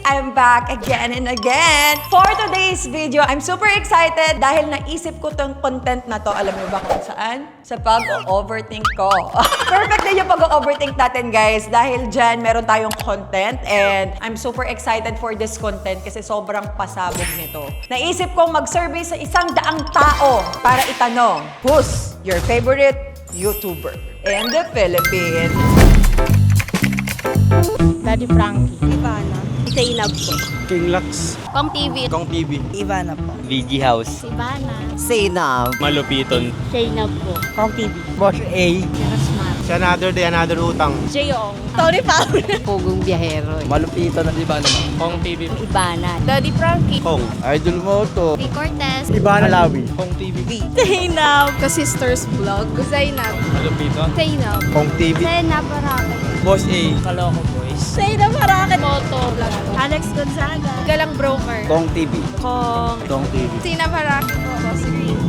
I'm back again and again. For today's video, I'm super excited dahil naisip ko tong content na to. Alam mo ba kung saan? Sa pag-overthink ko. Perfect din yung pag-overthink natin, guys. Dahil dyan, meron tayong content and I'm super excited for this content kasi sobrang pasabog nito. Naisip kong mag-survey sa 100 tao para itanong, who's your favorite YouTuber in the Philippines? Daddy Frankie. Ivana. Zainab po. King Lux. Kong TV. Kong TV. Ivana po. VG House. Ivana. Zainab. Malupiton. Zainab po. Kong TV. Boss A. Jarasmar. Si Another Day, Another Utang. Jayong. Tony Fowler. Pugong Biyahero. Malupiton na iba naman. Kong TV. Ivana. Daddy Frankie. Kong. Idol mo to. V. Cortez. Ibana Lawi. Kong TV. Zainab. Ka-Sisters Vlog. Zainab. Malupiton. Zainab. Kong TV. Zainab Baraka. Boss A. Kaloko Boys. Zainab Baraka. Moto. Alex Gonzaga. Galang Broker. Kong TV. Kong. Kong TV. Sina Baraka po. Boss Green.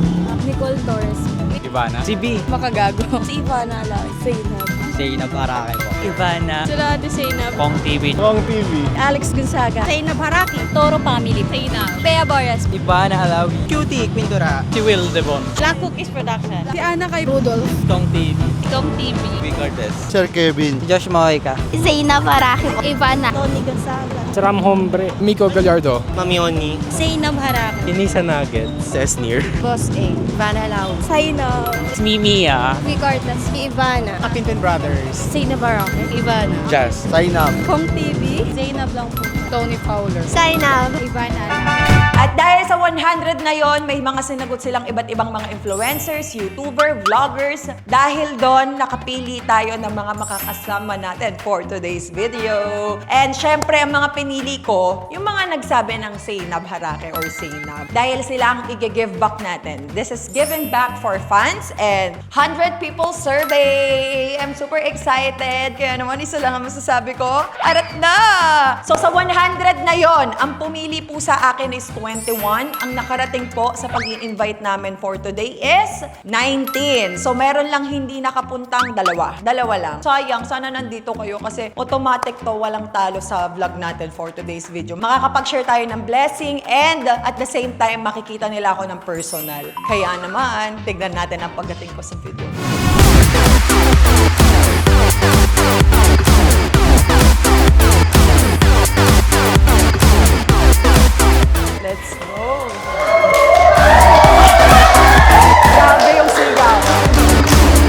Nicole Torres. Ivana. Si B. Makagago. Si Ivana lang. Zainab. Zainab Arake po. Ivana. Sila de Zainab. Kong TV. Kong TV. Alex Gonzaga. Zainab Haraki. Toro Family. Zainab. Bea Boras. Ibana Alawi. Cutie Quintura. Si Will Devon. Black Cookies Production. Si Ana kay Rudolph. Kong TV. Ikong TV. V. Cortez. Sir Kevin. Josh Mojica. Zainab Haraki. Ivana. Tony Gonzaga. Ram Hombre, Miko Gallardo, Mamioni. Zainab Haraki. Inisa Nuggets. Sesnir. Boss A. Ivana Lau. Zainab. Mimia. V. Cortez. Ivana. Kapinton Brothers. Zainab Haraki. Ivana. Jazz. Zainab. Kong TV. Zainab lang po. Tony Fowler. Zainab. Ivana. At dahil sa 100 na yon, may mga sinagot silang iba't ibang mga influencers, YouTuber, vloggers. Dahil doon, nakapili tayo ng mga makakasama natin for today's video. And syempre, ang mga pinili ko, yung mga nagsabi ng Zainab Harake or Zainab. Dahil sila ang i-give back natin. This is giving back for fans and 100 people survey. I'm super excited. Kaya naman, isa lang ang masasabi ko. Arat na! So sa 100 na yon, ang pumili po sa akin is 21. Ang nakarating po sa pag-i-invite namin for today is 19. So meron lang hindi nakapuntang dalawa. Dalawa lang. Sayang, sana nandito kayo kasi automatic to, walang talo sa vlog natin for today's video. Makakapag-share tayo ng blessing and at the same time, makikita nila ako ng personal. Kaya naman, tignan natin ang pagdating ko sa video. Let's go! Grabe yung sigaw.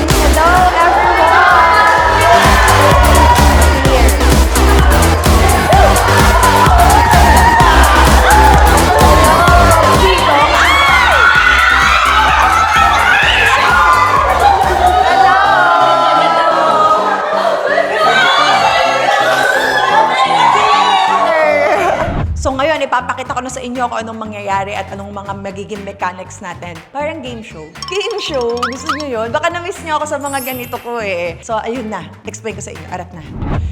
Hello, everyone! Here. So ngayon, ipapakita ko na sa inyo kung anong mangyayari at anong mga magiging mechanics natin. Parang game show. Game show? Gusto niyo yun? Baka na-miss niyo ako sa mga ganito ko eh. So ayun na, explain ko sa inyo. Arat na.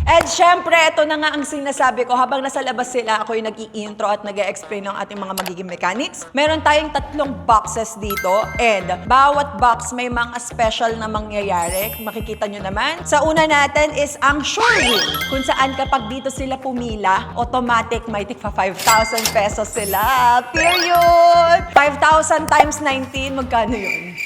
And syempre, ito na nga ang sinasabi ko. Habang nasa labas sila, ako yung nag-i-intro at nag-e-explain ng ating mga magiging mechanics. Meron tayong 3 boxes dito and bawat box may mga special na mangyayari. Makikita nyo naman. Sa una natin is ang sure win. Kung saan kapag dito sila pumila, automatic may tigpa 5,000 pesos sila. Period! 5,000 times 19, magkano yun?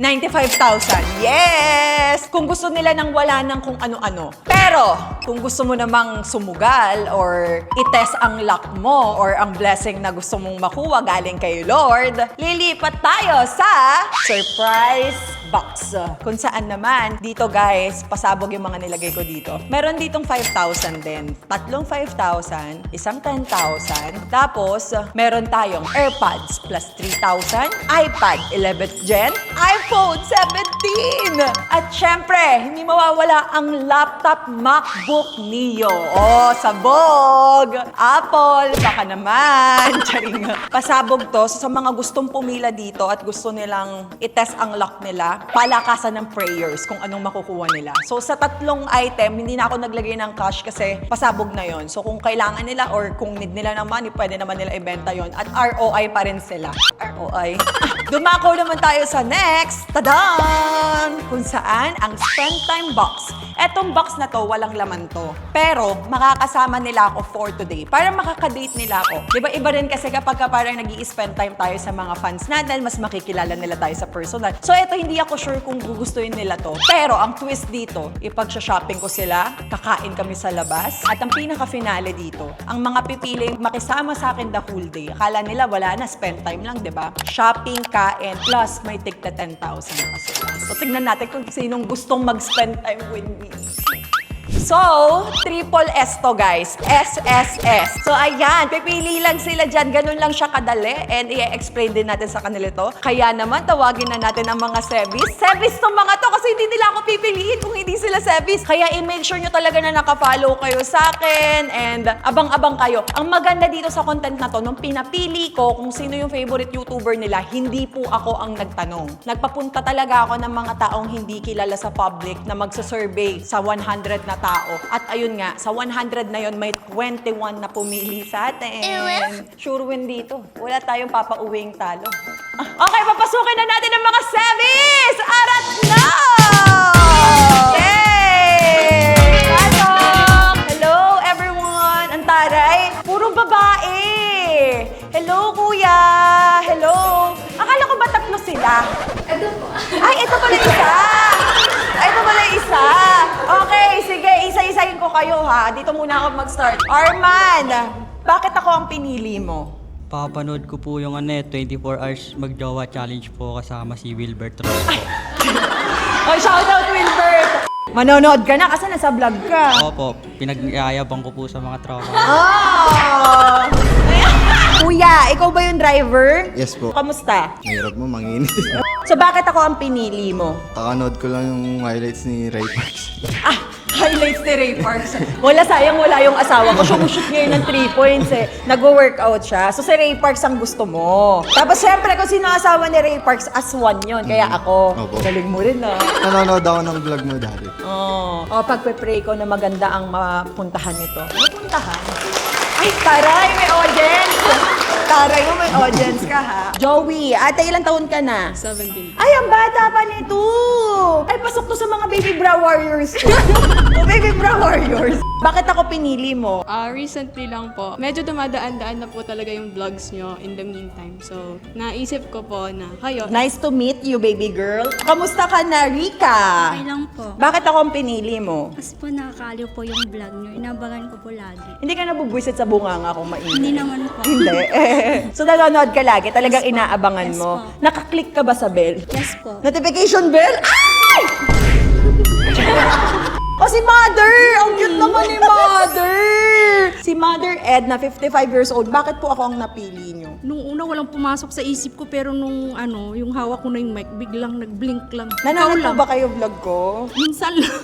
95,000. Yes! Kung gusto nila nang wala ng kung ano-ano. Pero, kung gusto mo namang sumugal or itest ang luck mo or ang blessing na gusto mong makuha galing kay Lord, lilipat tayo sa surprise box. Kung saan naman, dito guys, pasabog yung mga nilagay ko dito. Meron ditong 5,000 din. 3 5,000, isang 10,000. Tapos, meron tayong AirPods plus 3,000, iPad 11th Gen, iPhone 17! At syempre, hindi mawawala ang laptop MacBook Neo. Oh, sabog! Apple, baka naman. Charing. Pasabog to. So, sa mga gustong pumila dito at gusto nilang itest ang luck nila, palakasan ng prayers kung anong makukuha nila. So, sa 3 item, hindi na ako naglagay ng cash kasi pasabog na yon. So, kung kailangan nila or kung need nila ng money, pwede naman nila ibenta yon. At ROI pa rin sila. ROI. Dumako naman tayo sa next. Tadaan! Kung saan ang spend time box. Etong box na to, walang laman to. Pero, makakasama nila ako for today. Para makakadate nila ako. Di ba iba rin kasi kapag parang nag-i-spend time tayo sa mga fans natin, mas makikilala nila tayo sa personal. So, eto, hindi ako sure kung gugustuhin nila to. Pero, ang twist dito, ipag-shopping ko sila, kakain kami sa labas, at ang pinaka-finale dito, ang mga pipiling makisama sa akin the whole day. Akala nila wala na, spend time lang, di ba? Shopping, kain, plus may tigta 10,000 na kasulas. So, tignan natin kung sinong gustong mag-spend time with me. So, triple S to guys. SSS. So, ayan. Pipili lang sila dyan. Ganun lang siya kadali. And i-explain din natin sa kanila to. Kaya naman, tawagin na natin ang mga Sebis. Sebis to mga to kasi hindi nila ako pipiliin kung hindi sila Sebis. Kaya i-make sure nyo talaga na nakafollow kayo sa akin and abang-abang kayo. Ang maganda dito sa content na to, nung pinapili ko kung sino yung favorite YouTuber nila, hindi po ako ang nagtanong. Nagpapunta talaga ako ng mga taong hindi kilala sa public na magsasurvey sa 100 na tao. At ayun nga, sa 100 na yon may 21 na pumili sa atin. Sure win dito. Wala tayong papauwing talo. Okay, papasukin na natin ang mga Sebis! Arat na! Yay! Pasok! Hello, everyone! Ang taray, puro babae! Hello, kuya! Hello! Akala ko ba tatlo sila? Ito po. Ay, ito pala isa! Ay, ito pala isa! Okay, sige, isa-isahin ko kayo ha. Dito muna ako mag-start. Arman! Bakit ako ang pinili mo? Papanood ko po yung 24 hours magjowa challenge po kasama si Wilbert Ross po. Oh, shoutout Wilbert! Manonood ka na kasi nasa vlog ka. Opo, pinag-iayabang ko po sa mga tropa. Oh! Kuya, ikaw ba yung driver? Yes po. Kamusta? Mahirap mo, manginit. So bakit ako ang pinili mo? Kakanood ko lang yung highlights ni Ray Parks. Ah, highlights ni Ray Parks. Wala, sayang wala yung asawa ko. Sumushoot ngayon ng 3 points eh. Nag-workout siya. So si Ray Parks ang gusto mo. Tapos syempre kung sino ang asawa ni Ray Parks, aswan yun. Kaya ako, Opo. galing mo rin ah. Nanonood ako ng vlog mo dati. Oh, pagpe-pray ko na maganda ang mapuntahan nito. Mapuntahan? Ay, taray, may audience! Taray mo, may audience ka ha. Joey, ate, ilang taon ka na? 17. Ay, ang bata pa nito! Ay, pasok to sa mga baby bra warriors ko. Oh, baby bra warriors. Bakit ako pinili mo? Recently lang po, medyo dumadaan-daan na po talaga yung vlogs nyo in the meantime. So, naisip ko po na kayo. Nice to meet you, baby girl. Kamusta ka na, Rika? Okay lang po. Bakit ako ang pinili mo? Kasi po nakakaliw po yung vlog nyo. Inabangan ko po lagi. Hindi ka nabubwisit sa bunganga kung Hindi mainit. naman po. Hindi. So, nanonood ka lagi. Talagang inaabangan Yes mo. po. Nakaklik ka ba sa bell? Yes po. Notification bell? Ay! Oh, si Mother! Ang cute naman ni Mother! Si Mother Ed na 55 years old, bakit po ako ang napili niyo? Nung una walang pumasok sa isip ko pero nung yung hawak ko na yung mic, biglang nag-blink lang. Nanonood Ikaw po ba kayo vlog ko? Minsan lang.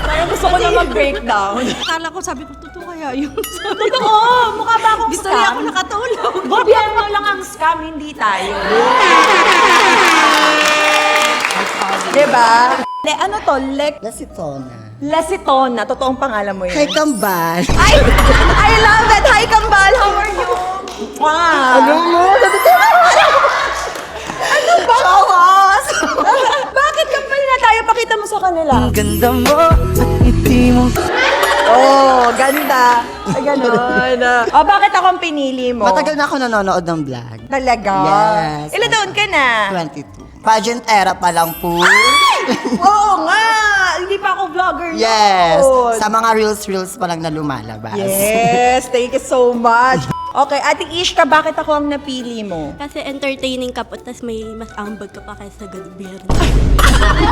Parang gusto ko na mag-breakdown. Akala ko, sabi ko, totoo kaya yun. Totoo! Mukha ba akong Gusto niya scam? ako nakatulog. Gobyerno lang ang scam, hindi tayo. Diba? Ano to? Lasitona. Lasitona. Totoong pangalan mo yun. Kay Kambal. Ay! I love it! Hi, Kambal! How are you? Wow! Ano mo? Ano ba? Chawas! Bakit Kambal na tayo? Pakita mo sa kanila. Ang ganda mo at ngiti mo. Oh, ganda. Ay, ganon. Oh, bakit ako ang pinili mo? Matagal na ako nanonood ng vlog. Talaga? Yes. Ilan taon ka na? 22. Pageant era pa lang po. Oo nga! Hindi pa ako vlogger Yes. noon. Sa mga reels pa lang na lumalabas. Yes, thank you so much. Okay, Ate Ishka, bakit ako ang napili mo? Kasi entertaining ka po, tapos may mas ambag ka pa kaysa gobyerno.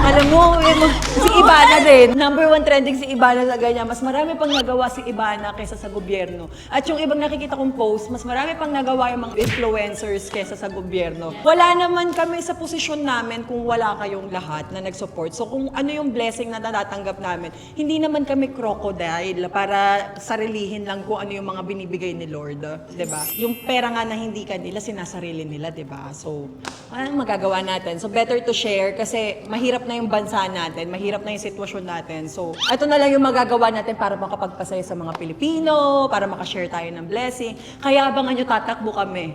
Alam mo, si Ibana din. Number 1 trending si Ibana sa ganyan. Mas marami pang nagawa si Ibana kaysa sa gobyerno. At yung ibang nakikita kong post, mas marami pang nagawa yung mga influencers kaysa sa gobyerno. Wala naman kami sa posisyon namin kung wala kayong lahat na nag-support. So kung ano yung blessing na natatanggap namin, hindi naman kami crocodile para sarilihin lang kung ano yung mga binibigay ni Lord. 'Di ba? Yung pera nga na hindi kanila, sinasarili nila, 'di ba? So, anong magagawa natin? So, better to share kasi mahirap na yung bansa natin, mahirap na yung sitwasyon natin. So, ito na lang yung magagawa natin para makapagpasaya sa mga Pilipino, para makashare tayo ng blessing. Kaya abangan nyo, tatakbo kami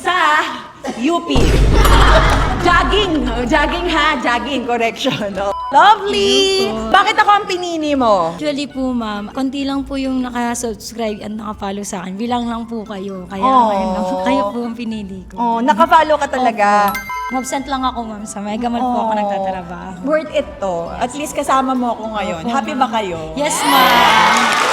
sa UP. Jogging! Jogging ha, jogging, correction. Oh. Lovely! Bakit ako ang pinili mo? Actually po, ma'am, konti lang po yung naka-subscribe at naka-follow sa akin. Bilang lang po kayo. Kaya kayo po ang pinili ko. Oh, nakafollow ka talaga. Absent lang ako, ma'am. Sa Mega Mall po ako nagtatrabaho. Worth it to. At least kasama mo ako ngayon. Happy ba kayo? Yes, ma'am.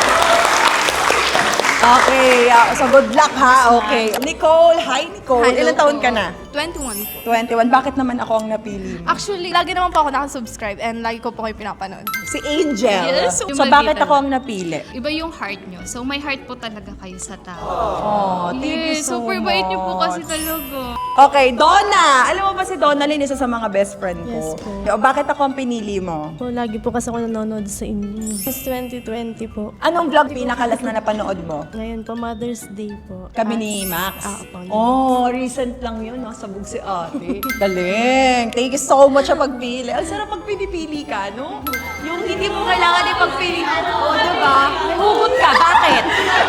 Okay, so good luck ha. Okay. Nicole, hi Nicole. Ilan taon ka na? 21 po. 21. Bakit naman ako ang napili mo? Actually, lagi naman po ako nakasubscribe and lagi ko po kayo pinapanood. Si Angel. Yes, So yung bakit Maldita. ako ang napili? Iba yung heart nyo. So, may heart po talaga kayo sa tao. Oh, thank you Yes, so super much. bait nyo po kasi talaga. Okay, Donna. Alam mo ba si Donna Lynn, isa sa mga best friend ko? Yes po. O, bakit ako ang pinili mo? Po, lagi po kasi ako nanonood sa inyo. Since 2020 po. Anong vlog pinakalas na napanood mo? Ngayon po, Mother's Day po. Kami ni Max. opo. Oh, recent lang yun. Sabog si ate. Galing. Thank you so much sa pagpili. Ang sarap pag pinipili ka, no? Yung hindi mo kailangan ipagpili. O, diba? Hugot ka. Bakit?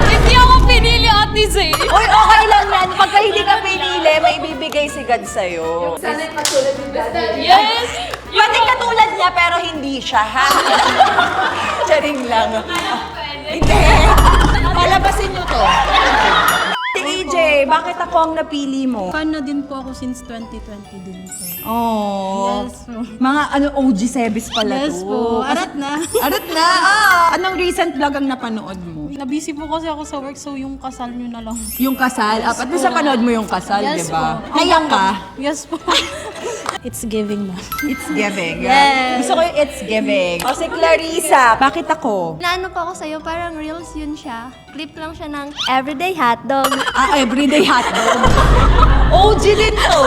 Hindi ako pinili, Ate Zay. Uy, okay lang yan. Pagka hindi ka pinili, may ibibigay si God sa'yo. Sana katulad ni Daddy. Yes! Pwede katulad niya, pero hindi siya, ha? Charing lang. Hindi. Palabasin niyo to. Si AJ, bakit ako ang napili mo? Fan na din po ako since 2020 din po. Oh. Yes po. Mga OG Sebis pala Yes to. po. Arat na. Arat na. Anong recent vlog ang napanood mo? Nabisi po kasi ako sa work, so yung kasal nyo na lang. Yung kasal. At least napanood mo yung kasal, Yes di ba? po. Naiyak ka? Yes po. It's giving, ma'am. It's giving. Yes. Gusto ko yung it's giving. O si Clarissa, bakit ako? Naano pa ako sa'yo, parang reels yun siya. Clip lang siya ng everyday hotdog. Everyday hotdog. OG din to.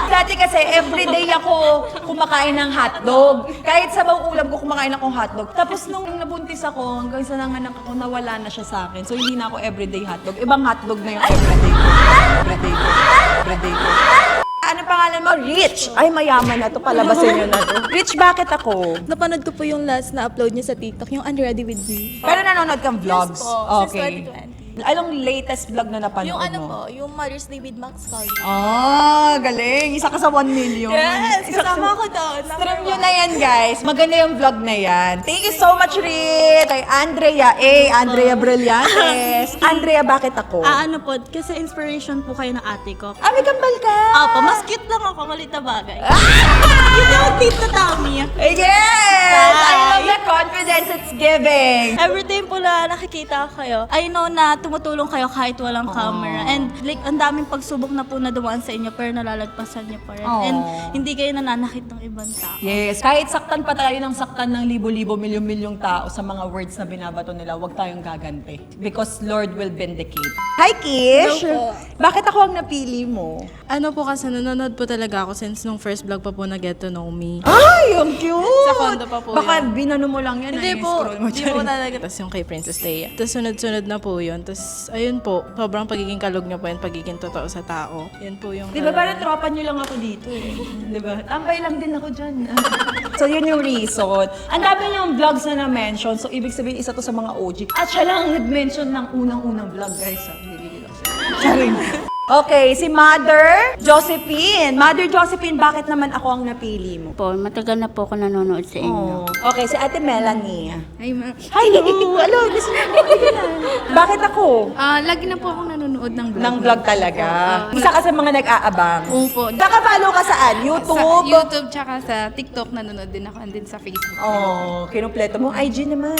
Dati kasi everyday ako kumakain ng hotdog. Kahit sa bawang ulam ko kumakain akong hotdog. Tapos nung nabuntis ako, hanggang sa nanganak ako, nawala na siya sa akin. So hindi na ako everyday hotdog. Ibang hotdog na yung everyday ko. Everyday ko. Everyday ko. Ano pangalan mo? Rich! Ay, mayaman na to. Palabasin nyo na to. Rich, bakit ako? Napanood ko po yung last na upload niya sa TikTok, yung Unready With Me. Pero nanonood kang vlogs? Yes po, Okay. since 2020. Anong latest vlog na napanood Yung ano mo? po, yung Mother's Day with Max Collier. Ah, galing. Isa ka sa 1 million. Yes, Isa ka kasama sa- ko doon. Stream nyo na yan, guys. Maganda yung vlog na yan. Thank you so much, Rit. Kay Andrea Andrea Brillantes. Andrea, bakit ako? Ano po, kasi inspiration po kayo ng ate ko. May kambal ka. Opo, mas cute lang ako, malit na bagay. Yun yung Tita Tommy. Yes! I love the confidence it's giving. Every time po na nakikita ko kayo, I know na tumutulong kayo kahit walang camera. And like, ang daming pagsubok na po na dumaan sa inyo pero nalalagpasan niyo pa rin. And hindi kayo nananakit ng ibang tao. Yes, kahit saktan pa tayo ng saktan ng libo-libo, milyon-milyong tao sa mga words na binabato nila, huwag tayong gaganti. Because Lord will vindicate. Hi, Kish! Hello po. Bakit ako ang napili mo? Ano po kasi, nanonood po talaga ako since nung first vlog pa po na Get to Know Me. Ay, ang cute! Sa condo pa po Baka yun. binano mo lang yan. Hindi po, scroll mo hindi dyan. po talaga. Tapos yung kay Princess Leia. Tapos sunod-sunod na po yun. Tapos ayun po, sobrang pagiging kalog niya po yun, pagiging totoo sa tao. Yan po yung... Di ba parang tropa nyo lang ako dito eh. Di ba? Tambay lang din ako dyan. So yun yung reason. Ang dami niyang vlogs na na-mention. So ibig sabihin isa to sa mga OG. At siya lang ang nag-mention ng unang-unang vlog, guys. Charing. Okay, si Mother Josephine. Mother Josephine, bakit naman ako ang napili mo? Po, matagal na po ako nanonood sa inyo. Okay, si Ate Melanie. Ay, ma. Hi! Hello! Gusto niyo bakit ako? Lagi na po akong nanonood ng vlog. Ng vlog talaga. Isa ka sa mga nag-aabang. Opo. Nakapalo ka saan? YouTube? Sa YouTube tsaka sa TikTok nanonood din ako and din sa Facebook. Oh, kinumpleto mo. IG naman.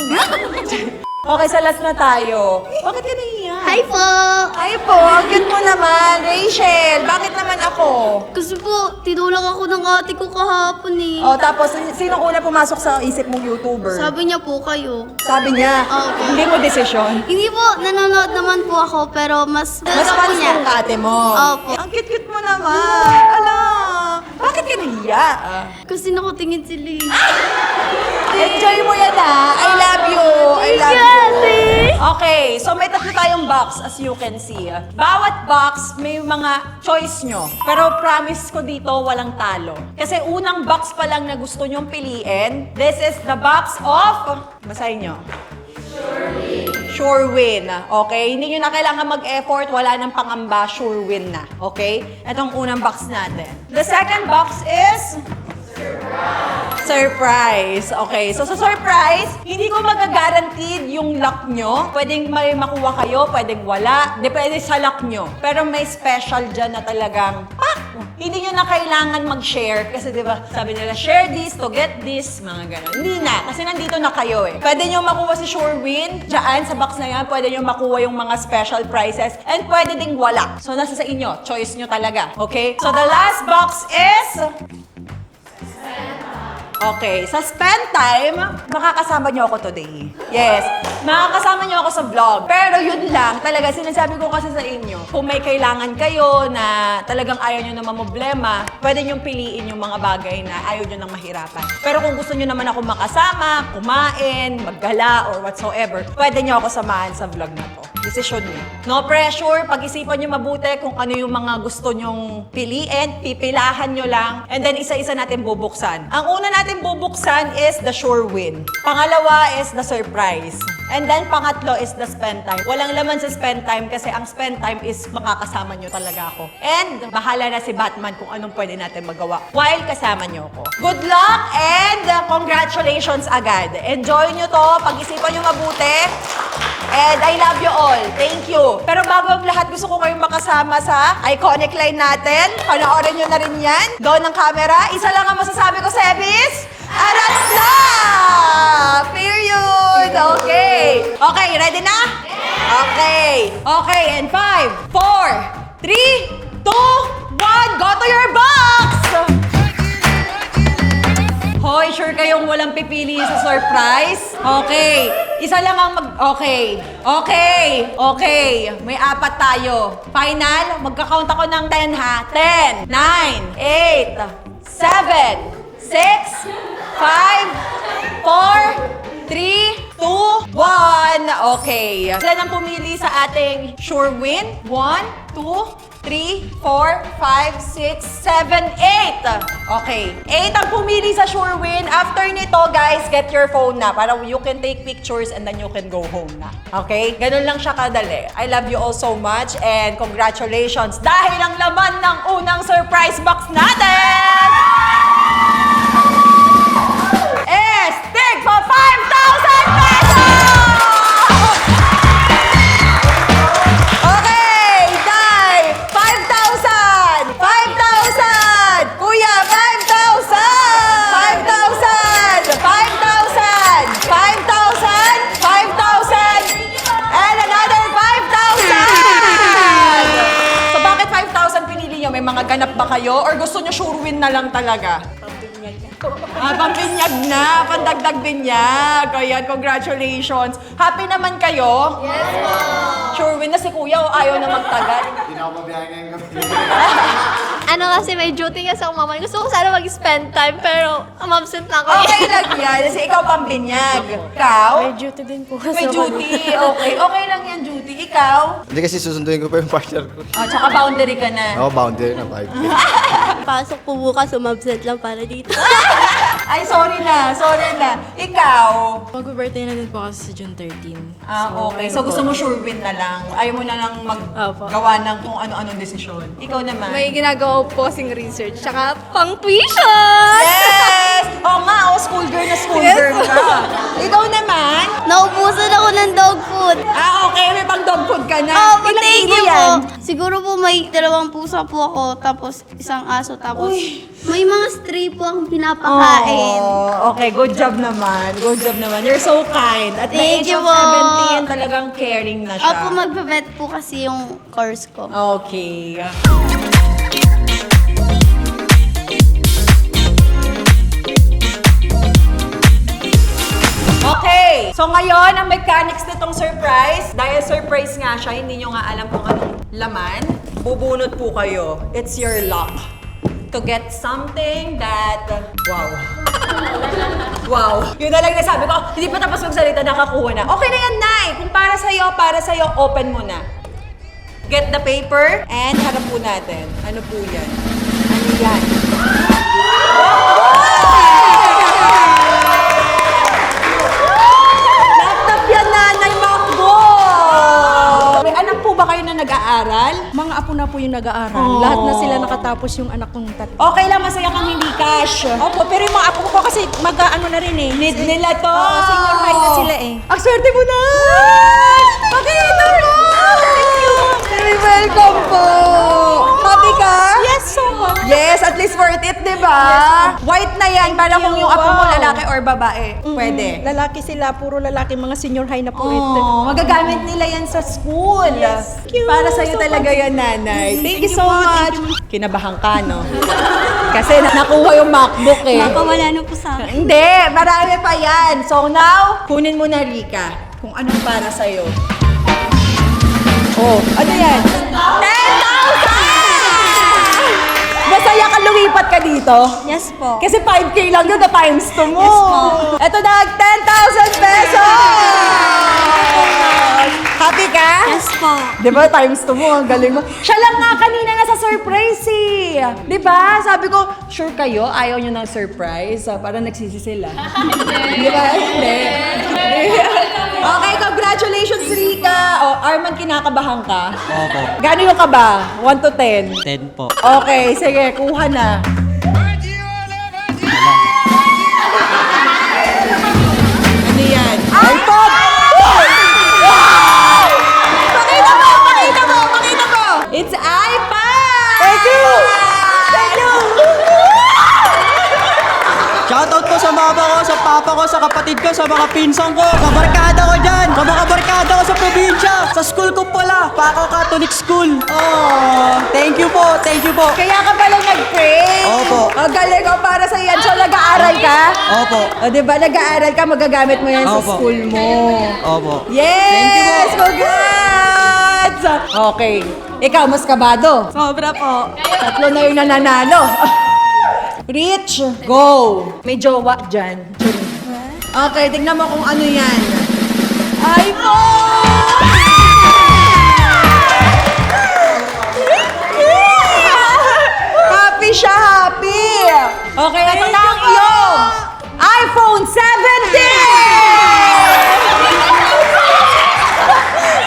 Okay, sa last na tayo. Bakit ka nahiya? Hi po! Ay po, ang cute mo naman. Rachel, bakit naman ako? Kasi po, tinulak ako ng ate ko kahapon eh. Oh, tapos, sino una pumasok sa isip mong YouTuber? Sabi niya po kayo. Sabi niya, Okay. hindi mo desisyon. Hindi po, nanonood naman po ako, pero mas... Mas fans yung ate mo. Opo. Ang cute-cute mo naman. Ala, bakit ka nahiya? Kasi nakutingin sila eh. Enjoy mo yan ah. I love you. I love you. Okay, so may tatlo tayong box as you can see. Bawat box may mga choice nyo. Pero promise ko dito walang talo. Kasi unang box pa lang na gusto nyong piliin, this is the box of... Basahin nyo. Sure win. Okay? Hindi nyo na kailangan mag-effort. Wala nang pangamba. Sure win na. Okay? Itong unang box natin. The second box is... Surprise. Okay, so sa surprise, hindi ko magagaranteed yung luck nyo. Pwedeng may makuha kayo, pwedeng wala. Depende sa luck nyo. Pero may special dyan na talagang, hindi nyo na kailangan mag-share. Kasi diba, sabi nila, share this to get this, mga ganon. Hindi na, kasi nandito na kayo eh. Pwede nyo makuha si Sure Win, dyan sa box na yan, pwede nyo makuha yung mga special prizes, and pwede ding wala. So nasa sa inyo, choice nyo talaga. Okay? So the last box is... Okay, sa spend time, makakasama niyo ako today. Yes, makakasama niyo ako sa vlog. Pero yun lang, talaga sinasabi ko kasi sa inyo, kung may kailangan kayo na talagang ayaw niyo na mamblema, pwede niyong piliin yung mga bagay na ayaw niyo nang mahirapan. Pero kung gusto niyo naman ako makasama, kumain, maggala, or whatsoever, pwede niyo ako samahan sa vlog na to. Desisyon niyo. No pressure, pag-isipan niyo mabuti kung ano yung mga gusto nyong piliin, pipilahan niyo lang, and then isa-isa natin bubuksan. Ang una natin bubuksan is the Sure Win. Pangalawa is the surprise. And then pangatlo is the spend time. Walang laman sa spend time kasi ang spend time is makakasama nyo talaga ako. And bahala na si Batman kung anong pwede natin magawa while kasama nyo ako. Good luck and congratulations agad. Enjoy nyo to, pag-isipan nyo mabuti. And I love you all. Thank you. Pero bago ang lahat, gusto ko kayong makasama sa iconic line natin. Panoorin nyo na rin yan. Doon ng camera. Isa lang ang masasabi ko, Sebis. Arat na! Period! Okay. Okay, ready na? Okay. Okay, and 5, 4, 3, 2, 1, go to your box! Hoy, sure kayong walang pipili sa surprise? Okay. Isa lang ang Okay. Okay. Okay. May 4 tayo. Final, magka-count ako ng 10 ha. 10, 9, 8, 7, 6, 5, 4, 3, 2, 1. Okay. Sila nang pumili sa ating Sure Win. 1, 2, 3, 4, 5, 6, 7, 8. Okay. 8 ang pumili sa Sure Win. After nito, guys, get your phone na para you can take pictures and then you can go home na. Okay? Ganun lang siya kadali. I love you all so much and congratulations dahil ang laman ng unang surprise box natin is tig for 5,000 pesos! May mga ganap ba kayo? Or gusto nyo Sure Win na lang talaga? Pambinyag na. Pandagdag binyag. Ayan, congratulations. Happy naman kayo? Yes, ma'am. Sure Win na si kuya o ayaw na magtagal? Hindi na ako mabiyahe ngayong gabi. Ano kasi may duty kasi ako mama. Gusto ko sana mag-spend time pero absent na ako. Okay lang yan. Kasi ikaw pambinyag. Ikaw? May duty din po kasi May ako. duty. Okay. Okay lang yan, duty. Ikaw? Hindi kasi susunduin ko pa yung partner ko. Oh, tsaka boundary ka na. Ako, boundary na 5K. Pasok po bukas, umabsent lang para dito. Ay, sorry na. Sorry na. Ikaw? Mag-birthday na din po kasi sa June 13. Okay. So, gusto mo Sure Win na lang. Ayaw mo na lang maggawa ng kung ano-anong desisyon. Ikaw naman. May ginagawa po kasing research, tsaka pang tuition! Yes! Oo nga, school girl na school girl ka. Ikaw naman? Naubusan ako ng dog food. Okay. May pang dog food ka na. Oh, Ilang thank kilo you yan? po. Siguro po may 2 pusa po ako, tapos isang aso, tapos may mga stray po akong pinapakain. Oh, okay. Good job naman. Good job naman. You're so kind. At the Thank age you of po. 17, talagang caring na siya. Opo, magbe-vet po kasi yung course ko. Okay. Okay, so ngayon, ang mechanics nitong surprise, dahil surprise nga siya, hindi nyo nga alam kung anong laman, bubunot po kayo. It's your luck to get something that, wow. Wow. Yun na lang nasabi ko, hindi pa tapos magsalita, nakakuha na. Okay na yan, Nay. Kung para sa'yo, open mo na. Get the paper and harap po natin. Ano po yan? Ano yan? Laptop yan, Nanay MacBook! nag-aaral? Mga apo na po yung nag-aaral. Oh. Lahat na sila nakatapos yung anak kong tatlo. Okay lang, masaya kang hindi cash. Opo, pero yung mga apo ko kasi mag-ano na rin eh. Need nila to. Senior high na sila eh. Ang swerte mo na! Pakita mo! Very welcome po! Happy ka? Yes, so much. Yes, at least worth it, di ba? White na yan, para kung yung apo mo lalaki or babae. Pwede. Lalaki sila, puro lalaki, mga senior high na po ito. Oh, magagamit nila yan sa school. Yes. Thank you. Para sa'yo So talaga yan, nanay. Thank you so po, much. thank Kinabahan ka, no? Kasi nakuha yung MacBook eh. Wala na po sa akin. Hindi, marami pa yan. So now, kunin mo na, Rika, kung anong para sa'yo. Oh, ano yan? 10,000! Masaya ka lumipat ka dito? Yes po. Kasi 5K lang yun, the times 2 mo. Yes, po. Ito na, 10,000 pesos! Happy ka? Yes po. Di ba, times 2 mo, ang galing mo. Siya lang nga kanina nasa surprise eh. Di ba? Sabi ko, sure kayo, ayaw nyo ng surprise? Parang nagsisi sila. Di ba? Hindi. Okay, congratulations, Rika. O, Arman, kinakabahan ka? Opo. Gano'n yung kaba? 1 to 10? 10 po. Okay, sige, kuha na. Ano yan? iPod! Wow! Pakita mo! Pakita mo! Pakita mo! It's iPad! Thank you! Thank you! Shoutout po sa mama ko, sa papa ko, sa kapatid ko, sa mga pinsan ko, sa barkada ko dyan, sa mga barkada ko sa probinsya, sa school ko pala, Paco Catholic School. Oh, thank you po, thank you po. Kaya ka pala nag-pray? Opo. Ang galing ko para sa yan. So, nag-aaral ka? Opo. O, diba, nag-aaral ka, magagamit mo yan sa Opo. school mo. Opo. Yes! Thank you po. Congrats! Okay. Ikaw, mas kabado. Sobra po. 3 na yung nananalo. Rich, go! May jowa dyan. Okay, tignan mo kung ano yan. iPhone! Happy siya, happy! Okay, ito na ang iyong iPhone 17!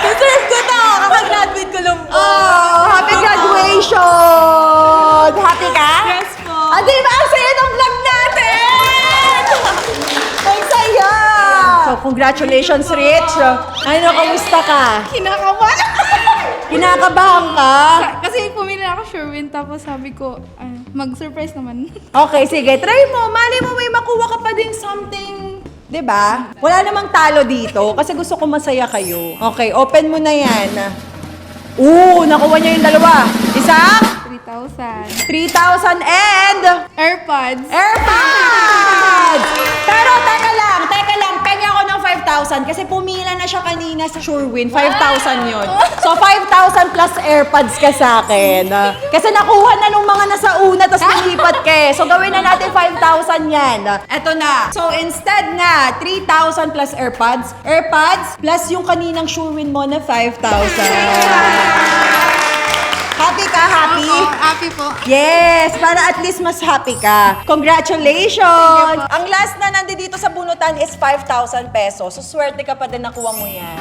Deserve ko to! Kakagraduate ko lang po. Oh, happy graduation! Happy ka? Yes po. Ah, di ba? Ang saya ng vlog natin! Ang saya! So, congratulations, Rich. Ano, kamusta ka? Kinakabahan. Kinakabahan ka? Kasi pumili ako Sherwin, tapos sabi ko, mag-surprise naman. Okay, sige. Try mo. Mali mo may makuha ka pa din something. 'Di ba? Wala namang talo dito kasi gusto ko masaya kayo. Okay, open mo na yan. Nakuha niya yung dalawa. Isang 3,000. 3,000 and AirPods. AirPods! Pero teka lang. Pengi ako ng 5,000 kasi pumila na siya kanina sa Surewin. 5,000 yun. So, 5,000 plus AirPods ka sa akin. Kasi nakuha na nung mga nasa una, tapos nilipat ka eh. So, gawin na natin 5,000 yan. Eto na. So, instead nga, 3,000 plus AirPods plus yung kaninang Surewin mo na 5,000. Happy ka? Happy? Happy po. Yes, para at least mas happy ka. Congratulations! Ang last na nandito sa bunutan is 5,000 pesos. So, swerte ka pa din nakuha mo yan.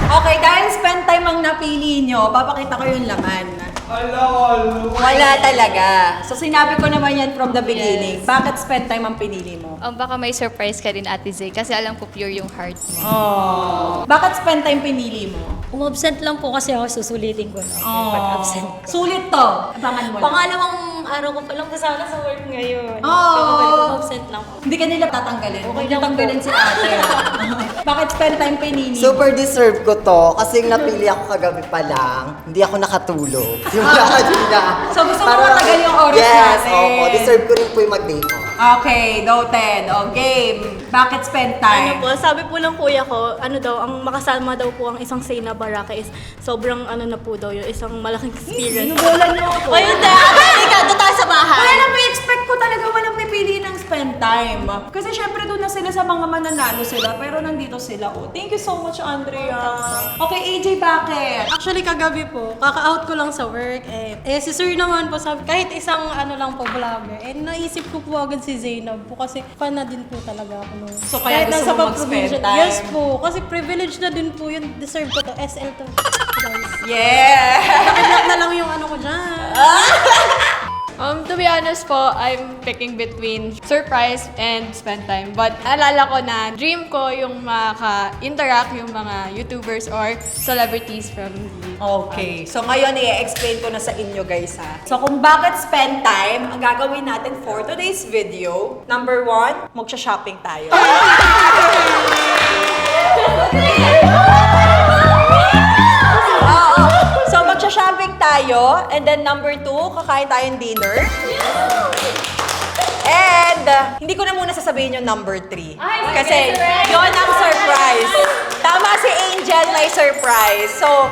Okay, dahil spend time ang napili nyo, papakita ko yung laman. Wala talaga. So, sinabi ko naman yan from the beginning. Bakit spend time ang pinili mo? Baka may surprise ka din, Ate Zay, kasi alam ko pure yung heart mo. Oh. Bakit spend time pinili mo? Umabsent lang po kasi ako, susulitin ko na. Pag-absent. Sulit to. Abangan mo lang. Pangalawang araw ko pa lang kasama sa work ngayon. Oh. Umabsent lang po. Hindi ka nila tatanggalin. Okay Huwag lang tatanggalin po. si ate. Bakit spend time pinili? Super deserve ko to kasi yung napili ako kagabi pa lang, hindi ako nakatulog. Yung kanina. So, gusto mo matagal yung oras yes, natin? Yes, opo. Deserve ko rin po yung mag-day off. Okay, noted. O, game. Bakit spend time? Ano po, sabi po ng kuya ko, ano daw, ang makasama daw po ang isang Seyna Baraka is sobrang ano na po daw yun, isang malaking experience. Sinubulan mo ako. O yun, Halika, doon tayo sa bahay. Kaya may expect ko talaga walang pipili ng spend time. Kasi syempre doon na sila sa mga mananalo sila, pero nandito sila. Oh. Thank you so much, Andrea. Okay, AJ, bakit? Actually, kagabi po, kaka-out ko lang sa work. Si sir naman po, sabi, kahit isang ano lang po, vlogger. Naisip ko po agad si Zainab po kasi fan na din po talaga ako nung... So, kaya gusto mo mag-spend time? Yes po, kasi privilege na din po yun. Deserve ko to. SL to. Guys. Yeah! Pakilak na lang yung ano ko dyan. To be honest po, I'm picking between surprise and spend time. But alala ko na dream ko yung maka-interact yung mga YouTubers or celebrities from the... Okay. So ngayon, i-explain ko na sa inyo guys ha. So kung bakit spend time, ang gagawin natin for today's video, number 1, magsha-shopping tayo. So magsha-shopping tayo, and then number 2, kakain tayong dinner. And hindi ko na muna sasabihin yung number 3. Kasi yun ang surprise. Tama si Angel, may surprise. So,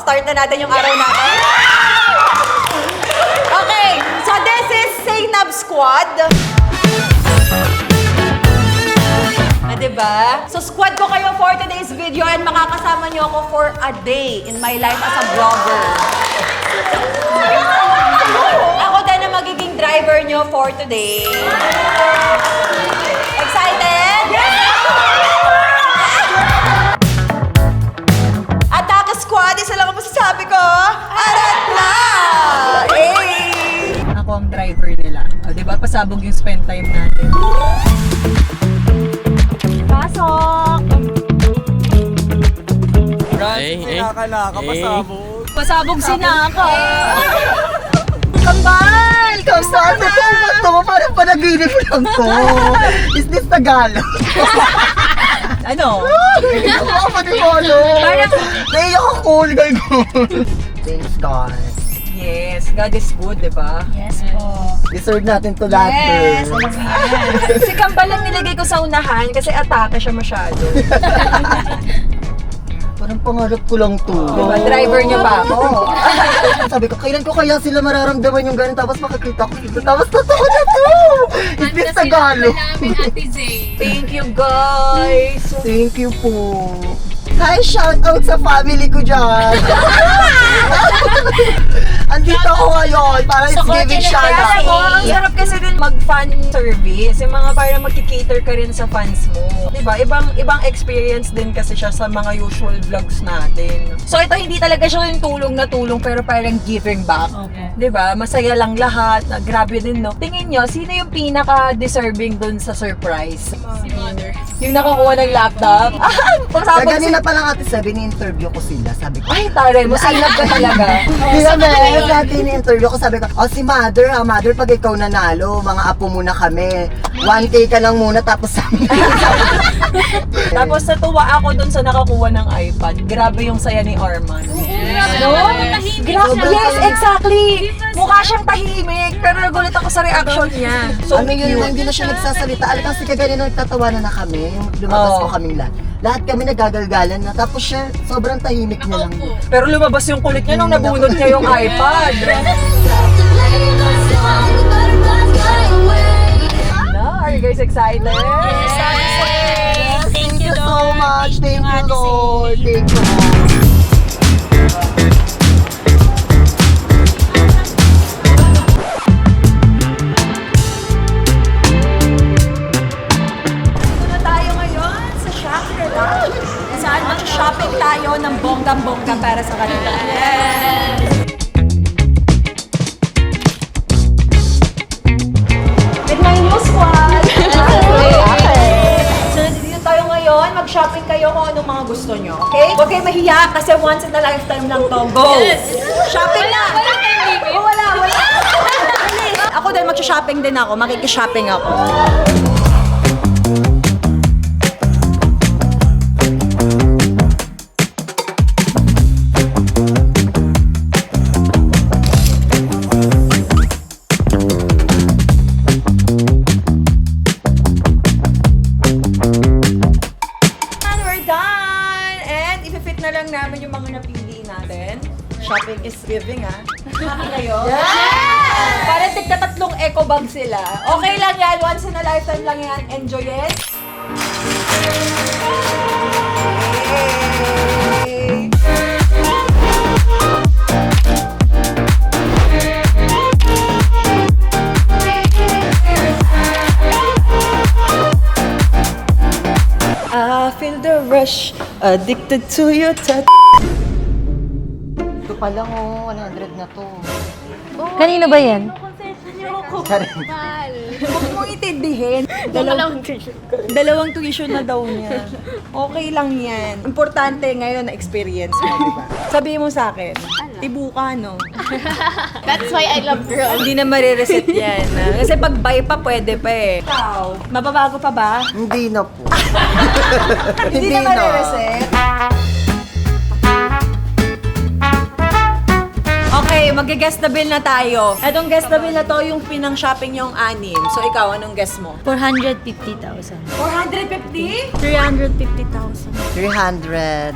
start na natin yung araw natin. Okay, so this is Zainab Squad. Diba? So, squad ko kayo for today's video and makakasama niyo ako for a day in my life as a vlogger. Ako din ang magiging driver niyo for today. Excited? Atake Squad, isa lang ang masasabi ko. Arat na! Hey! Ako ang driver nila. O, diba? Pasabog yung spend time natin. Pasok! Pasabog si Naka. Kambal! Kamusta ka na to? Ba't to? Parang panaginip lang to. Is this Tagalog? Ano? Ako pati mo, ano? Naiyak ako, ligay ko. Thanks, God. Yes, God is good, diba? Yes po. Deserve natin to lahat. Yes, alam mo yan. Si Kambal lang nilagay ko sa unahan kasi atake siya masyado. Parang pangarap ko lang to. Diba? Driver niya ba ako? Sabi ko, kailan ko kaya sila mararamdaman yung ganun? Tapos makakita ko dito. Tapos totoo na to! Is this Tagalog? Thank you, guys. Thank you po. Hi, shout out sa family ko dyan. Andito ako ngayon para it's giving shout out. Ang sarap kasi din mag-fan service. Yung mga parang mag-cater ka rin sa fans mo. Diba? Ibang experience din kasi siya sa mga usual vlogs natin. So ito hindi talaga siya yung tulong na tulong pero parang giving back. Okay. Diba? Masaya lang lahat. Grabe din, no? Tingin nyo, sino yung pinaka-deserving dun sa surprise? Si Mother. Yung nakakuha ng laptop? Sa ganina pa lang ate sabi, ni-interview ko sila. Sabi ko, Ay, taray mo. Sinap ka talaga. hindi naman. Dati ni-interview ko, sabi ko, si Mother, Mother, pag ikaw nanalo, mga apo muna kami. 1K ka lang muna, tapos sabi Tapos natuwa ako dun sa nakakuha ng iPad. Grabe yung saya ni Arman. Grabe. Yes, exactly. Mukha siyang tahimik. Pero nagulat ako sa reaction niya. So ano yun, cute. hindi na siya nagsasalita. Alam kasi kaganina nagtatawanan na kami, yung lumabas mo kaming lahat. Lahat kami nagagalgalan na, tapos siya, sobrang tahimik niya lang. Pero lumabas yung kulit niya nung nabunod niya yung iPad. No, are you guys excited? Yes! Thank you so much. Thank you, Lord. Thank you. Dito tayo ngayon sa Shangri-La. Saan mag-shopping tayo ng bonggang-bongga para sa kanila. Good night, Mo Squad! Okay. So, dito tayo ngayon. Mag-shopping kayo kung anong mga gusto nyo. Okay? Huwag kayo mahiya kasi once in a lifetime lang to. Go! Shopping na! Wala! Ako din, mag-shopping din ako. Makikishopping ako. namin yung mga napili natin. Shopping is giving, ah. Happy kayo? Yeah! Parang tigta-3 eco bag sila. Okay lang yan. Once in a lifetime lang yan. Enjoy it. Yay! I feel the rush, addicted to your touch. Ito pa lang oh, 100 na to. Kanino ba yan? Huwag mong itindihin. Dalawang tuition na daw niya. Okay lang yan. Importante ngayon na experience mo, di ba? Sabihin mo sa akin, tibuka, no? That's why I love girls. Hindi na marireset yan. Kasi pag buy pa, pwede pa eh. Ikaw, mababago pa ba? Hindi na po. Hindi na marireset? Okay, mag-guess na bill na tayo. Etong guess na bill na to, yung pinang-shopping yung 6. So ikaw, anong guess mo? 450,000. 450? 350,000. 340.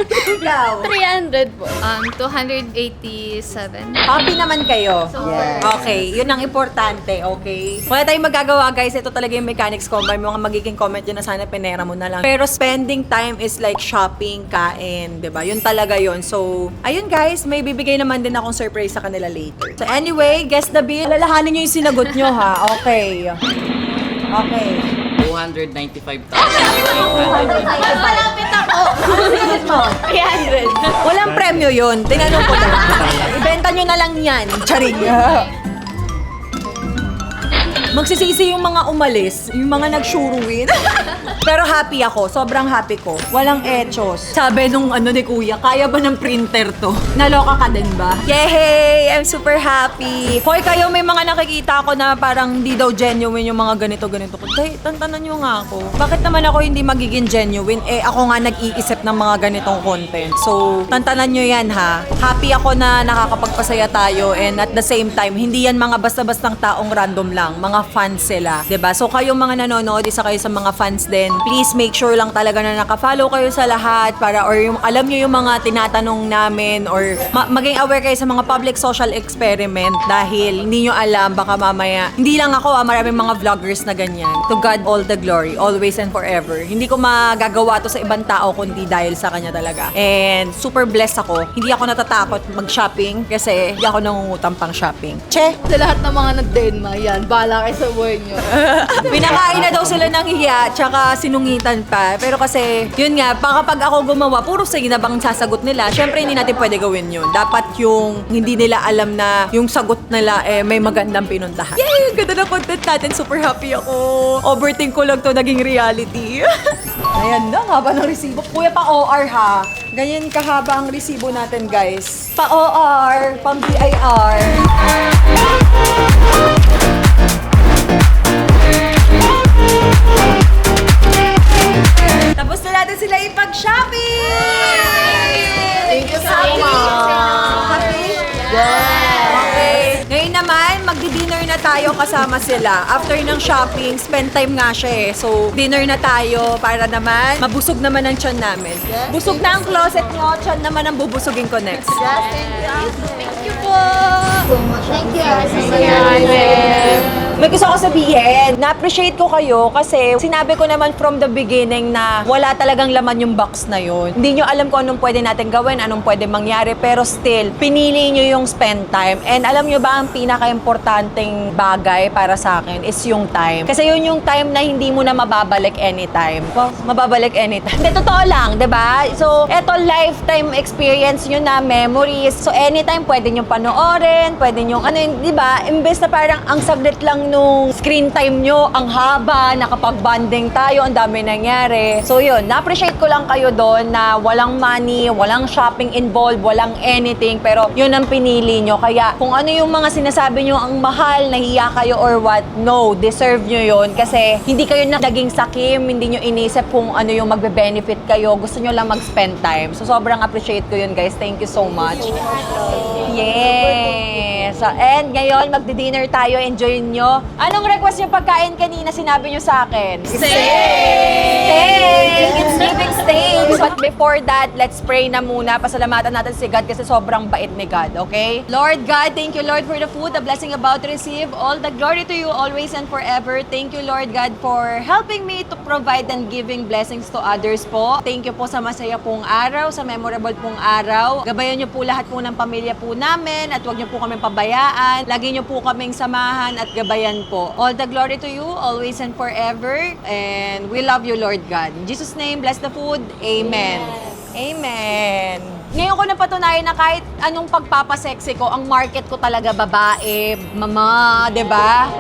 Ikaw? 300 po. 287. Happy naman kayo? Yes. Okay, yun ang importante, okay? Wala tayong magagawa, guys. Ito talaga yung mechanics ko. May mga magiging comment yun na sana pinera mo na lang. Pero spending time is like shopping, kain, di ba? Yun talaga yun. So, ayun guys, may bibigay naman din akong surprise sa kanila later. So anyway, guess the bill. Lalahanin nyo yung sinagot nyo, ha? Okay. Okay. 295,000. Malapit ako! Ano sinagot mo? 300. Walang premyo yun. Tinanong ko lang. Ibenta nyo na lang yan. Charing. Magsisisi yung mga umalis, yung mga nag-shuruin. Pero happy ako, sobrang happy ko. Walang echos. Sabi nung ano ni kuya, kaya ba ng printer to? Naloka ka din ba? Yay! I'm super happy. Hoy, kayo may mga nakikita ako na parang hindi daw genuine yung mga ganito-ganito. Dahil, tantanan nyo nga ako. Bakit naman ako hindi magiging genuine? Eh, ako nga nag-iisip ng mga ganitong content. So, tantanan nyo yan ha. Happy ako na nakakapagpasaya tayo and at the same time, hindi yan mga basta-bastang taong random lang. Mga fans sila. 'Di ba? So, kayong mga nanonood, isa kayo sa mga fans din. Please make sure lang talaga na naka-follow kayo sa lahat para or yung, alam nyo yung mga tinatanong namin or maging aware kayo sa mga public social experiment dahil hindi nyo alam, baka mamaya, hindi lang ako maraming mga vloggers na ganyan. To God all the glory, always and forever. Hindi ko magagawa to sa ibang tao kundi dahil sa kanya talaga. And super blessed ako. Hindi ako natatakot mag-shopping kasi hindi ako nangungutang pang shopping. Che! Sa lahat ng mga nag-Denma, yan. Bala kayo sa buhay nyo. Pinakain na daw sila ng hiya, tsaka sinungitan pa. Pero kasi, yun nga, kapag ako gumawa, puro sige na bang sasagot nila, syempre hindi natin pwede gawin yun. Dapat yung hindi nila alam na yung sagot nila eh may magandang pinuntahan. Yay! Ganda na content natin. Super happy ako. Overthink ko lang to naging reality. Ayan na, haba ng resibo. Kuya, pa-OR ha. Ganyan kahaba ang resibo natin, guys. Pa-OR, pang-BIR. Tapos na natin sila ipag-shopping! Thank you so much! Happy? Yes! Okay. Ngayon naman, magdi-dinner na tayo kasama sila. After ng shopping, spend time nga siya eh. So, dinner na tayo para naman mabusog naman ang tiyan namin. Busog na ang closet nyo, tiyan naman ang bubusugin ko next. Yes, thank you po. Thank you. May gusto ko sabihin, na-appreciate ko kayo kasi sinabi ko naman from the beginning na wala talagang laman yung box na yun. Hindi nyo alam kung anong pwede natin gawin, anong pwede mangyari, pero still, pinili nyo yung spend time. And alam nyo ba, ang pinaka-importanting bagay para sa akin is yung time. Kasi yun yung time na hindi mo na mababalik anytime. Well, mababalik anytime. Hindi, totoo lang, 'di ba? So, eto lifetime experience nyo na, memories. So, anytime pwede nyo panoorin, pwede nyo, ano yun, 'di ba? Imbes na parang ang saglit lang nung screen time nyo, ang haba, nakapag-bonding tayo, ang dami nangyari. So yun, na-appreciate ko lang kayo doon na walang money, walang shopping involved, walang anything, pero yun ang pinili nyo. Kaya kung ano yung mga sinasabi nyo, ang mahal, nahiya kayo or what, no, deserve nyo yun. Kasi hindi kayo naging sakim, hindi nyo inisip kung ano yung magbe-benefit kayo. Gusto nyo lang mag-spend time. So sobrang appreciate ko yun, guys. Thank you so much. Yes! So, and ngayon, magdi-dinner tayo. Enjoy nyo. Anong request yung pagkain kanina sinabi nyo sa akin? Steak! It's giving steak! But before that, let's pray na muna. Pasalamatan natin si God kasi sobrang bait ni God, okay? Lord God, thank you, Lord, for the food, the blessing about to receive. All the glory to you always and forever. Thank you, Lord God, for helping me to provide and giving blessings to others po. Thank you po sa masaya pong araw, sa memorable pong araw. Gabayan niyo po lahat po ng pamilya po namin at huwag niyo po kaming pabayaan. Lagi niyo po kaming samahan at gabayan po. All the glory to you always and forever. And we love you, Lord God. In Jesus' name, bless the food. Amen. Amen. Ngayon ko napatunayan na kahit anong pagpapaseksi ko, ang market ko talaga babae, mama, 'di ba?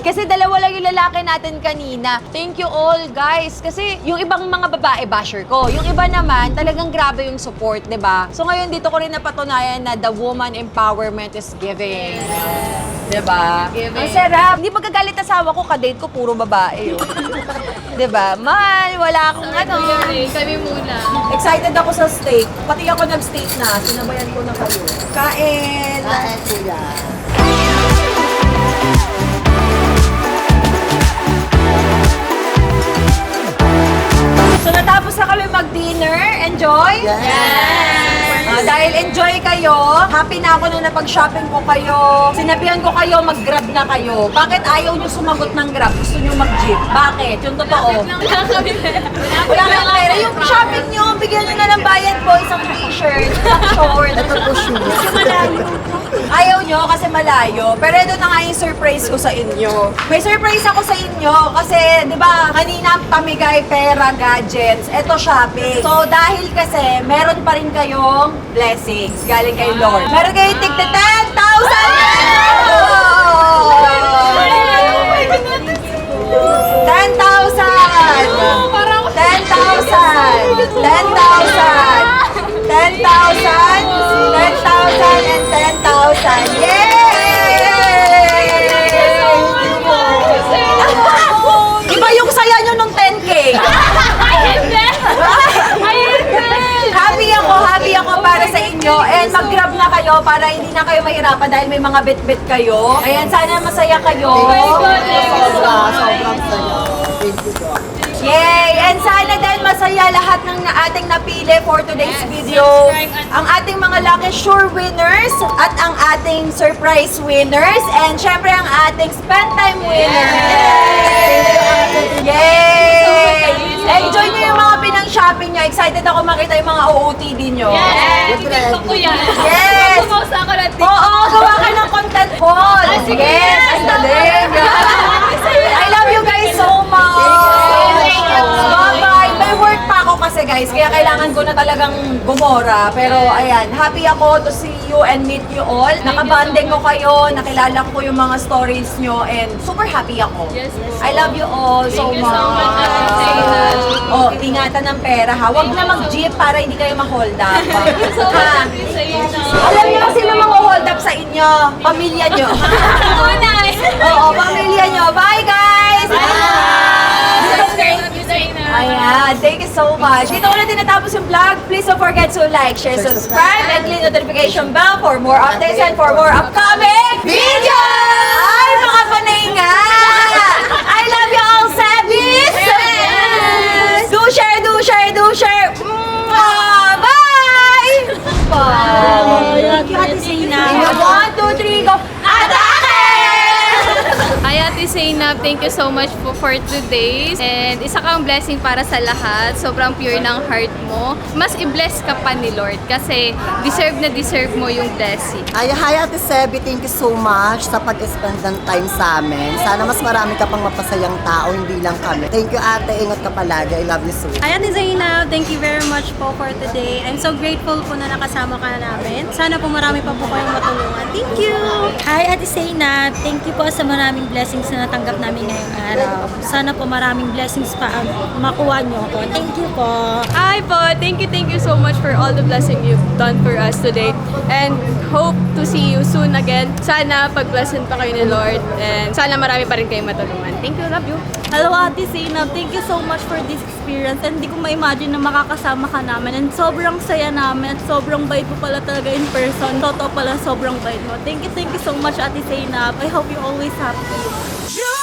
Kasi dalawa lang yung lalaki natin kanina. Thank you all, guys. Kasi yung ibang mga babae basher ko, yung iba naman talagang grabe yung support, 'di ba? So ngayon dito ko rin napatunayan na the woman empowerment is giving. 'Di ba? Ang sarap. Hindi magagalit asawa ko, ka-date ko puro babae. 'Di ba? Mahal, wala akong ano. Kami muna. Excited ako sa steak. Pati ako nag-steak na. Sinabayan ko na kayo. Kain! Kain, kuya. So natapos na kami mag-dinner. Enjoy? Yes! Dahil enjoy kayo, happy na ako nung napag-shopping ko kayo. Sinabihan ko kayo, mag-grab na kayo. Bakit ayaw nyo sumagot ng grab? Gusto nyo mag-jeep? Bakit? Yung totoo. Wala kang pera. Yung shopping nyo, bigyan nyo na ng bayad po. Isang t-shirt, isang short, ayaw nyo kasi malayo. Pero ito na nga yung surprise ko sa inyo. May surprise ako sa inyo kasi, di ba, kanina pamigay, pera, gadgets. Ito shopping. So, dahil kasi, meron pa rin kayong blessings galing kay Lord. Meron kayong tigta 10,000! 10,000! Yay! Iba yung saya nyo nung 10K. Happy ako para sa inyo. And mag-grab na kayo para hindi na kayo mahirapan dahil may mga bit-bit kayo. Ayan, sana masaya kayo. Sobrang saya. Thank you, God. Yay! And sana dahil masaya lahat ng ating napili for today's video. Ang ating mga Lucky Sure winners at ang ating surprise winners. And syempre ang ating spend time winners. Yay! Enjoy nyo yung mga pinang-shopping nyo. Excited ako makita yung mga OOTD nyo. Yes! TikTok ko yan. Yes! Gumawa ako ng TikTok. Oo, gawa ka ng content haul. Yes, ang galing. I love you guys so much. Bye-bye. May work pa ako kasi guys, kaya kailangan ko na talagang gumora. Pero ayan, happy ako to see you and meet you all. Nakabanding ko kayo, nakilala ko yung mga stories nyo, and super happy ako. Yes, po. I love you all so Thank you much. so much, Ate Zayna. Oh, ingatan ng pera ha. Huwag na mag-jeep para hindi kayo ma-hold up. So, Ha? Alam niyo sino mga hold up sa inyo? Pamilya nyo. Oo, pamilya nyo. Bye guys! Ayan, thank you so much. Dito ko na tinatapos yung vlog. Please don't forget to like, share, subscribe, and click the notification bell for more updates and for more upcoming videos! Ay, mga panay nga! I love you all, Sabis! Yes! Do share, do share, do share! Mwah! Bye! Bye! Thank you, Ate Zayna. 1, 2, 3, go! Atake! Hi, Ate Zainab. Thank you so much for today. And isa kang blessing para sa lahat. Sobrang pure ng heart mo. Mas i-bless ka pa ni Lord kasi deserve na deserve mo yung blessing. Ay, hi Ate Sebi, thank you so much sa pag-spend ng time sa amin. Sana mas marami ka pang mapasayang tao, hindi lang kami. Thank you ate, ingat ka palagi. I love you so much. Hi, Ate Zainab. Thank you very much po for today. I'm so grateful po na nakasama ka namin. Sana po marami pa po kayong matulungan. Thank you! Hi, Ate Zainab. Thank you po sa maraming blessings na natanggap namin ngayong araw. Sana po maraming blessings pa ang makuha nyo po. Thank you po. Hi po! Thank you so much for all the blessing you've done for us today. And hope to see you soon again. Sana pag-blessin pa kayo ni Lord. And sana marami pa rin kayo matulungan. Thank you, love you. Hello, Ate Zainab. Thank you so much for this experience. And hindi ko ma-imagine na makakasama ka namin. And sobrang saya namin. At sobrang bait mo pala talaga in person. Totoo pala, sobrang bait mo. Thank you so much, Ate Zainab. I hope you're always happy.